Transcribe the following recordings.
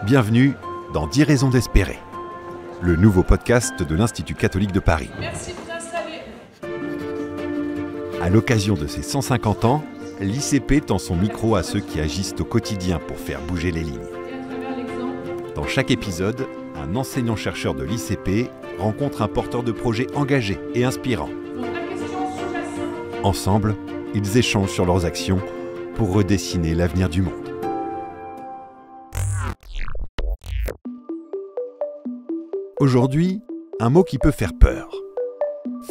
Bienvenue dans 10 raisons d'espérer, le nouveau podcast de l'Institut catholique de Paris. Merci de vous installer. À l'occasion de ses 150 ans, l'ICP tend son micro à ceux qui agissent au quotidien pour faire bouger les lignes. Et à travers l'exemple, Dans chaque épisode, un enseignant-chercheur de l'ICP rencontre un porteur de projet engagé et inspirant. donc la question sous-jacente. Ensemble, ils échangent sur leurs actions pour redessiner l'avenir du monde. Aujourd'hui, un mot qui peut faire peur.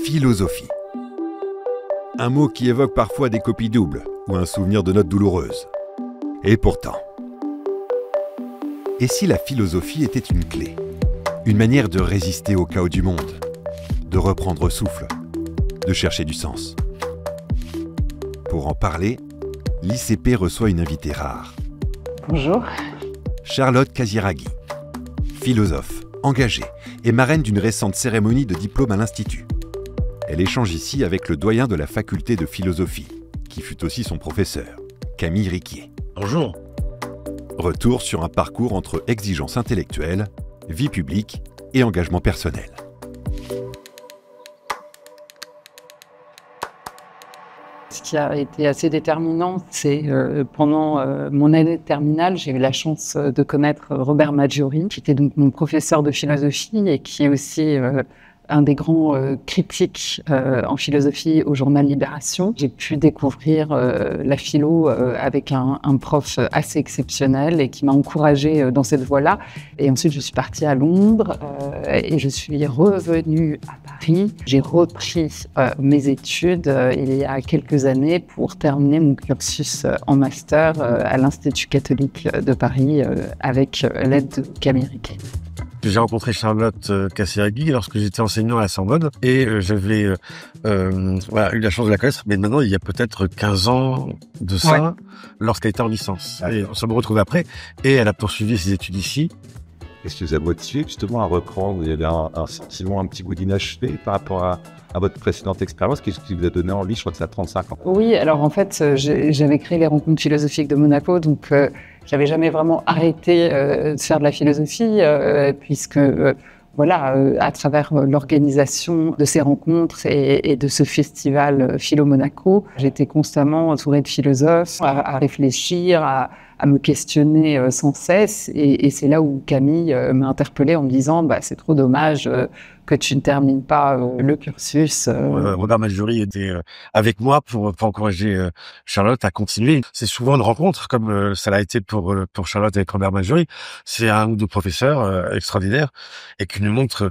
Philosophie. Un mot qui évoque parfois des copies doubles ou un souvenir de notes douloureuses. Et pourtant. Et si la philosophie était une clé ? Une manière de résister au chaos du monde, de reprendre souffle, de chercher du sens. Pour en parler, l'ICP reçoit une invitée rare. Bonjour. Charlotte Casiraghi, philosophe, engagée et marraine d'une récente cérémonie de diplôme à l'Institut. Elle échange ici avec le doyen de la faculté de philosophie, qui fut aussi son professeur, Camille Riquier. Bonjour. Retour sur un parcours entre exigence intellectuelle, vie publique et engagement personnel. Ce qui a été assez déterminant, c'est pendant mon année de terminale, j'ai eu la chance de connaître Robert Maggiori, qui était donc mon professeur de philosophie et qui est aussi un des grands critiques en philosophie au journal Libération. J'ai pu découvrir la philo avec un prof assez exceptionnel et qui m'a encouragée dans cette voie-là. Et ensuite, je suis partie à Londres et je suis revenue à Paris. J'ai repris mes études il y a quelques années pour terminer mon cursus en master à l'Institut catholique de Paris avec l'aide de Camille Riquier. J'ai rencontré Charlotte Casiraghi lorsque j'étais enseignant à la Sorbonne et j'avais eu la chance de la connaître, mais maintenant il y a peut-être 15 ans de ça, lorsqu'elle était en licence. Et on se retrouve après et elle a poursuivi ses études ici. Qu'est-ce qui vous a motivé justement à reprendre? Il y avait un sentiment, un petit goût d'inachevé par rapport à votre précédente expérience. Qu'est-ce qui vous a donné envie? Je crois que ça a 35 ans. Oui, alors en fait, j'avais créé les rencontres philosophiques de Monaco, donc j'avais jamais vraiment arrêté de faire de la philosophie, puisque à travers l'organisation de ces rencontres et de ce festival Philo Monaco, j'étais constamment entourée de philosophes, à réfléchir, à me questionner sans cesse. Et c'est là où Camille m'a interpellée en me disant c'est trop dommage que tu ne termines pas le cursus. Robert Maggiori était avec moi pour encourager Charlotte à continuer. C'est souvent une rencontre, comme ça l'a été pour Charlotte avec Robert Maggiori. C'est un ou deux professeurs extraordinaires et qui nous montrent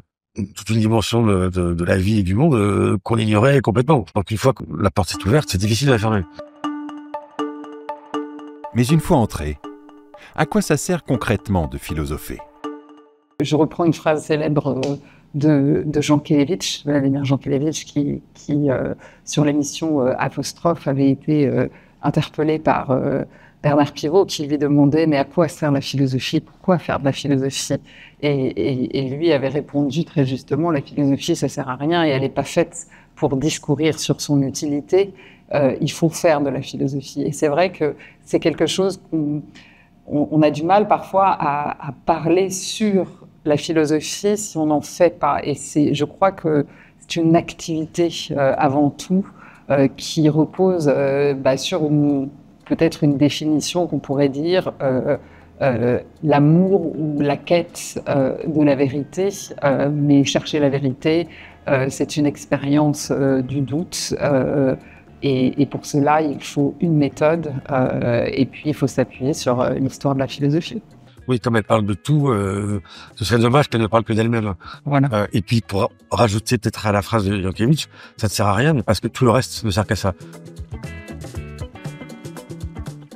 toute une dimension de la vie et du monde qu'on ignorait complètement. Donc une fois que la porte est ouverte, c'est difficile de la fermer. Mais une fois entré, à quoi ça sert concrètement de philosopher ? Je reprends une phrase célèbre de Jean Kelevitch, Vladimir Jean Kelevitch, qui sur l'émission Apostrophe avait été interpellé par Bernard Pivot, qui lui demandait « Mais à quoi sert la philosophie ? Pourquoi faire de la philosophie ?» et lui avait répondu très justement « La philosophie, ça sert à rien et elle n'est pas faite pour discourir sur son utilité. Il faut faire de la philosophie. » Et c'est vrai que c'est quelque chose qu'on a du mal parfois à parler sur la philosophie si on n'en fait pas. Et je crois que c'est une activité avant tout qui repose sur peut-être une définition qu'on pourrait dire l'amour ou la quête de la vérité. Mais chercher la vérité, c'est une expérience du doute. Et pour cela, il faut une méthode et puis il faut s'appuyer sur l'histoire de la philosophie. Oui, comme elle parle de tout, ce serait dommage qu'elle ne parle que d'elle-même. Voilà. Et puis, pour rajouter peut-être à la phrase de Jankévitch, ça ne sert à rien parce que tout le reste ne sert qu'à ça.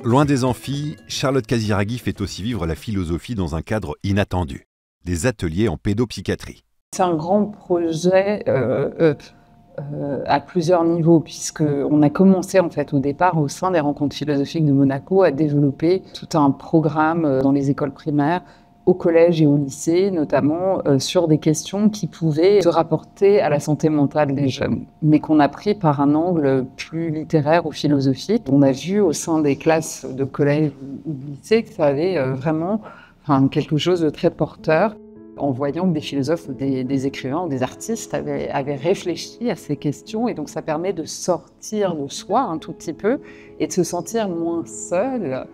Loin des amphis, Charlotte Casiraghi fait aussi vivre la philosophie dans un cadre inattendu. Des ateliers en pédopsychiatrie. C'est un grand projet à plusieurs niveaux, puisqu'on a commencé en fait au départ au sein des rencontres philosophiques de Monaco à développer tout un programme dans les écoles primaires, au collège et au lycée, notamment sur des questions qui pouvaient se rapporter à la santé mentale des jeunes, mais qu'on a pris par un angle plus littéraire ou philosophique. On a vu au sein des classes de collège ou de lycée que ça avait vraiment enfin, quelque chose de très porteur, en voyant que des philosophes, des écrivains ou des artistes avaient réfléchi à ces questions. Et donc ça permet de sortir de soi un tout petit peu et de se sentir moins seul.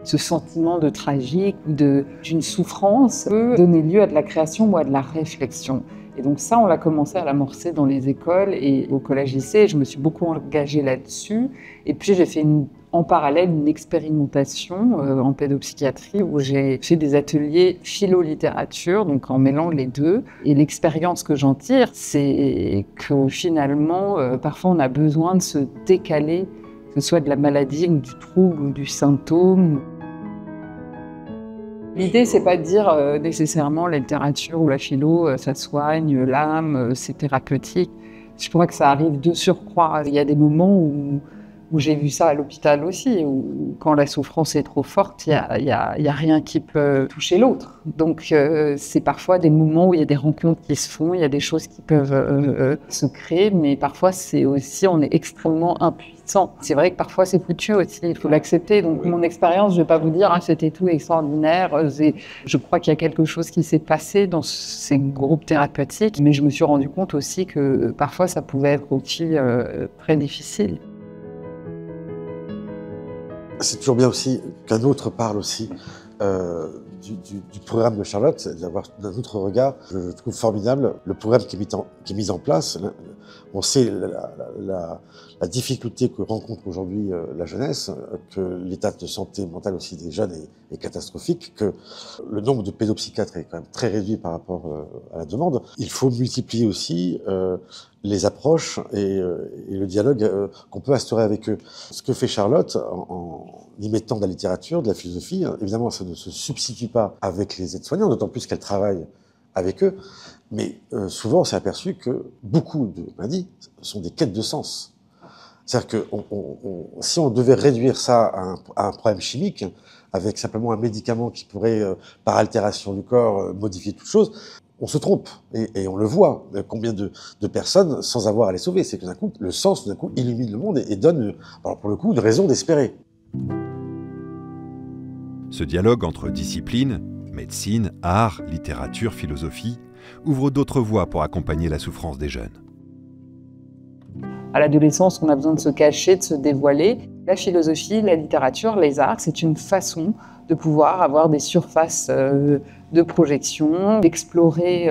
Ce sentiment de tragique ou d'une souffrance peut donner lieu à de la création ou à de la réflexion. Et donc ça, on l'a commencé à l'amorcer dans les écoles et au collège-lycée. Je me suis beaucoup engagée là-dessus. Et puis j'ai fait en parallèle une expérimentation en pédopsychiatrie où j'ai fait des ateliers philo-littérature, donc en mêlant les deux. Et l'expérience que j'en tire, c'est que finalement, parfois on a besoin de se décaler, que ce soit de la maladie ou du trouble ou du symptôme. L'idée, c'est pas de dire nécessairement la littérature ou la philo, ça soigne l'âme, c'est thérapeutique. Je crois que ça arrive de surcroît. Il y a des moments où j'ai vu ça à l'hôpital aussi, où quand la souffrance est trop forte, il y a rien qui peut toucher l'autre. Donc c'est parfois des moments où il y a des rencontres qui se font, il y a des choses qui peuvent se créer, mais parfois c'est aussi, on est extrêmement impuissant. C'est vrai que parfois c'est foutu aussi, il faut l'accepter. Donc mon expérience, je vais pas vous dire c'était tout extraordinaire. Je crois qu'il y a quelque chose qui s'est passé dans ces groupes thérapeutiques, mais je me suis rendu compte aussi que parfois ça pouvait être aussi très difficile. C'est toujours bien aussi qu'un autre parle aussi du programme de Charlotte, d'avoir d'un autre regard. Je trouve formidable le programme qui est mis en place. On sait la difficulté que rencontre aujourd'hui la jeunesse, que l'état de santé mentale aussi des jeunes est catastrophique, que le nombre de pédopsychiatres est quand même très réduit par rapport à la demande. Il faut multiplier aussi les approches et le dialogue qu'on peut instaurer avec eux. Ce que fait Charlotte en y mettant de la littérature, de la philosophie, évidemment ça ne se substitue pas avec les aides-soignants, d'autant plus qu'elle travaille avec eux, mais souvent on s'est aperçu que beaucoup de maladies sont des quêtes de sens. C'est-à-dire que si on devait réduire ça à un problème chimique, avec simplement un médicament qui pourrait, par altération du corps, modifier toute chose, on se trompe, et on le voit, combien de personnes sans avoir à les sauver. C'est que d'un coup, le sens, d'un coup, illumine le monde et donne, alors pour le coup, une raison d'espérer. Ce dialogue entre disciplines, médecine, art, littérature, philosophie, ouvre d'autres voies pour accompagner la souffrance des jeunes. À l'adolescence, on a besoin de se cacher, de se dévoiler. La philosophie, la littérature, les arts, c'est une façon de pouvoir avoir des surfaces de projection, d'explorer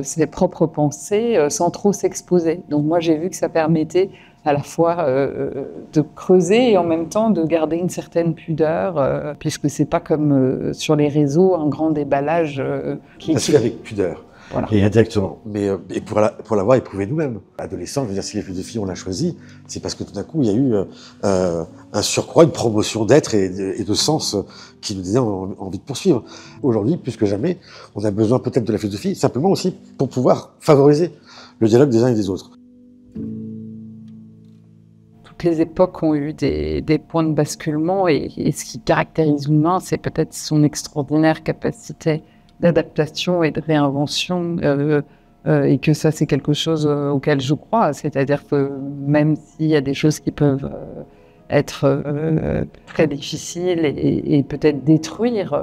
ses propres pensées sans trop s'exposer. Donc moi, j'ai vu que ça permettait à la fois de creuser et en même temps de garder une certaine pudeur, puisque c'est pas comme sur les réseaux un grand déballage qui... Ça se fait avec pudeur. Voilà. Et indirectement. Mais et pour l'avoir éprouvé nous-mêmes. Adolescents, je veux dire, si les philosophies on l'a choisi, c'est parce que tout d'un coup il y a eu un surcroît, une promotion d'être et de sens qui nous donnait envie de poursuivre. Aujourd'hui, plus que jamais, on a besoin peut-être de la philosophie, simplement aussi pour pouvoir favoriser le dialogue des uns et des autres. Toutes les époques ont eu des points de basculement et ce qui caractérise l'humain, c'est peut-être son extraordinaire capacité d'adaptation et de réinvention, et que ça, c'est quelque chose auquel je crois. C'est-à-dire que même s'il y a des choses qui peuvent être très difficiles et peut-être détruire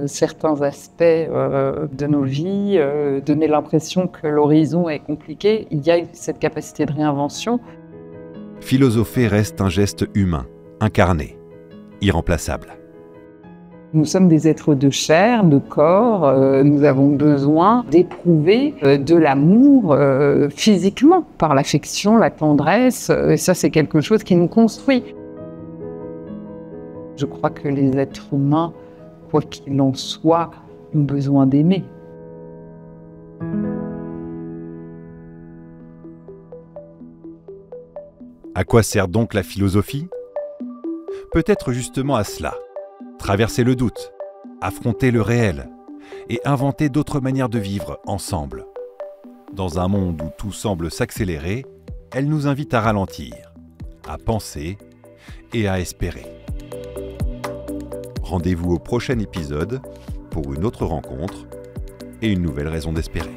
certains aspects de nos vies, donner l'impression que l'horizon est compliqué, il y a cette capacité de réinvention. Philosopher reste un geste humain, incarné, irremplaçable. Nous sommes des êtres de chair, de corps, nous avons besoin d'éprouver de l'amour physiquement, par l'affection, la tendresse, et ça c'est quelque chose qui nous construit. Je crois que les êtres humains, quoi qu'il en soit, ont besoin d'aimer. À quoi sert donc la philosophie ? Peut-être justement à cela. Traverser le doute, affronter le réel et inventer d'autres manières de vivre ensemble. Dans un monde où tout semble s'accélérer, elle nous invite à ralentir, à penser et à espérer. Rendez-vous au prochain épisode pour une autre rencontre et une nouvelle raison d'espérer.